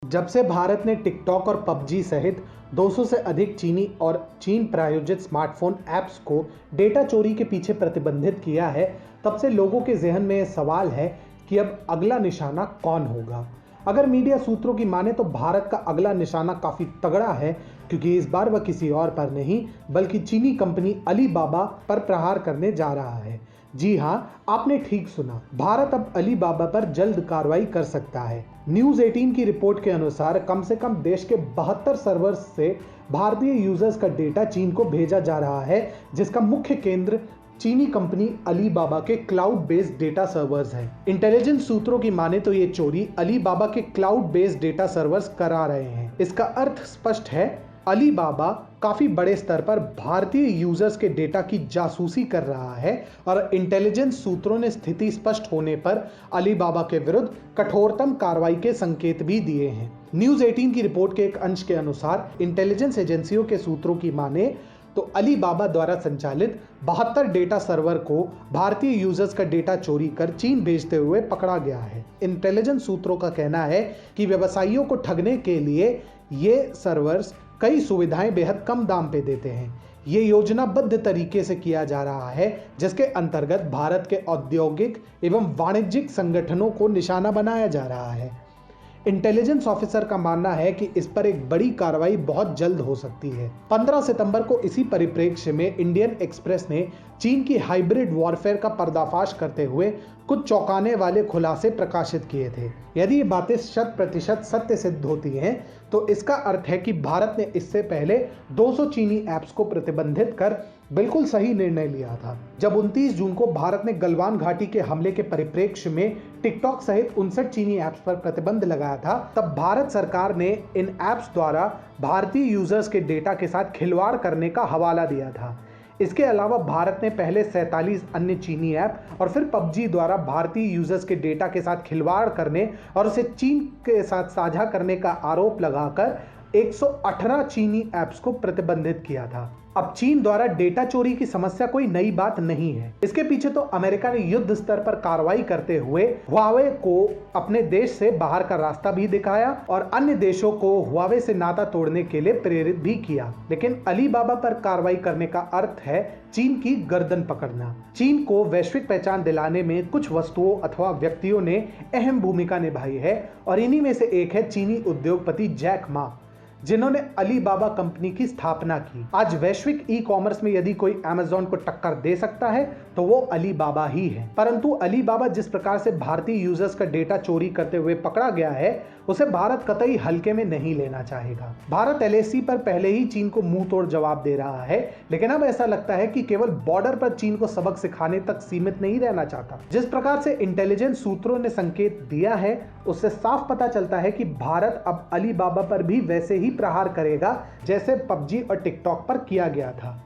जब से भारत ने टिकटॉक और पबजी सहित 200 से अधिक चीनी और चीन प्रायोजित स्मार्टफोन ऐप्स को डेटा चोरी के पीछे प्रतिबंधित किया है, तब से लोगों के जहन में यह सवाल है कि अब अगला निशाना कौन होगा। अगर मीडिया सूत्रों की माने तो भारत का अगला निशाना काफी तगड़ा है, क्योंकि इस बार वह किसी और पर नहीं बल्कि चीनी कंपनी अलीबाबा पर प्रहार करने जा रहा है। जी हां, आपने ठीक सुना, भारत अब अलीबाबा पर जल्द कार्रवाई कर सकता है। न्यूज 18 की रिपोर्ट के अनुसार कम से कम देश के 72 सर्वर्स से भारतीय यूजर्स का डेटा चीन को भेजा जा रहा है, जिसका मुख्य केंद्र चीनी कंपनी अलीबाबा के क्लाउड बेस्ड डेटा सर्वर्स है। इंटेलिजेंस सूत्रों की माने तो ये चोरी अलीबाबा के क्लाउड बेस्ड डेटा सर्वर्स करा रहे हैं। इसका अर्थ स्पष्ट है, अलीबाबा काफी बड़े स्तर पर भारतीय यूजर्स के डेटा की जासूसी कर रहा है और इंटेलिजेंस सूत्रों ने स्थिति स्पष्ट होने पर अलीबाबा के विरुद्ध कठोरतम कार्रवाई के संकेत भी दिए हैं। न्यूज 18 की रिपोर्ट के एक अंश के अनुसार इंटेलिजेंस एजेंसियों के सूत्रों की माने तो अलीबाबा द्वारा संचालित 72 डेटा सर्वर को भारतीय यूजर्स का डेटा चोरी कर चीन भेजते हुए पकड़ा गया है। इंटेलिजेंस सूत्रों का कहना है कि व्यवसायियों को ठगने के लिए ये सर्वर्स कई सुविधाएं बेहद कम दाम पे देते हैं। ये योजनाबद्ध तरीके से किया जा रहा है, जिसके अंतर्गत भारत के औद्योगिक एवं वाणिज्यिक संगठनों को निशाना बनाया जा रहा है। इंटेलिजेंस ऑफिसर का मानना है कि इस पर एक बड़ी कार्रवाई बहुत जल्द हो सकती है। 15 सितंबर को इसी परिप्रेक्ष्य में इंडियन एक्सप्रेस ने चीन की हाइब्रिड वॉरफेयर का पर्दाफाश करते हुए कुछ चौंकाने वाले खुलासे प्रकाशित किए थे। यदि ये बातें 100% सत्य सिद्ध होती हैं, तो इसका अर्थ है कि भारत ने इससे पहले 200 चीनी ऐप्स को प्रतिबंधित कर बिल्कुल सही निर्णय लिया था। जब 29 जून को भारत ने गलवान घाटी के हमले के परिप्रेक्ष्य में टिकटॉक सहित 59 चीनी ऐप्स पर प्रतिबंध लगाया था, तब भारत सरकार ने इन ऐप्स द्वारा भारतीय यूजर्स के डेटा के साथ खिलवाड़ करने का हवाला दिया था। इसके अलावा भारत ने पहले 47 अन्य चीनी ऐप और फिर पबजी द्वारा भारतीय यूजर्स के डेटा के साथ खिलवाड़ करने और उसे चीन के साथ साझा करने का आरोप लगाकर 118 चीनी ऐप्स को प्रतिबंधित किया था। अब चीन द्वारा डेटा चोरी की समस्या कोई नई बात नहीं है। इसके पीछे तो अमेरिका ने युद्ध स्तर पर कार्रवाई करते हुए हुआवे को अपने देश से बाहर का रास्ता भी दिखाया और अन्य देशों को हुआवे से नाता तोड़ने के लिए प्रेरित भी किया। लेकिन अलीबाबा पर कार्रवाई करने का अर्थ है चीन की गर्दन पकड़ना। चीन को वैश्विक पहचान दिलाने में कुछ वस्तुओं अथवा व्यक्तियों ने अहम भूमिका निभाई है और इन्हीं में से एक है चीनी उद्योगपति जैक मा, जिन्होंने अलीबाबा कंपनी की स्थापना की। आज वैश्विक ई कॉमर्स में यदि कोई अमेज़न को टक्कर दे सकता है तो वो अलीबाबा ही है। परंतु अलीबाबा जिस प्रकार से भारतीय यूजर्स का डेटा चोरी करते हुए पकड़ा गया है, उसे भारत कतई हल्के में नहीं लेना चाहेगा। भारत एलएसी पर पहले ही चीन को मुंह तोड़ जवाब दे रहा है, लेकिन अब ऐसा लगता है कि केवल बॉर्डर पर चीन को सबक सिखाने तक सीमित नहीं रहना चाहता। जिस प्रकार से इंटेलिजेंस सूत्रों ने संकेत दिया है, उससे साफ पता चलता है कि भारत अब अलीबाबा पर भी वैसे ही प्रहार करेगा जैसे पबजी और टिकटॉक पर किया गया था।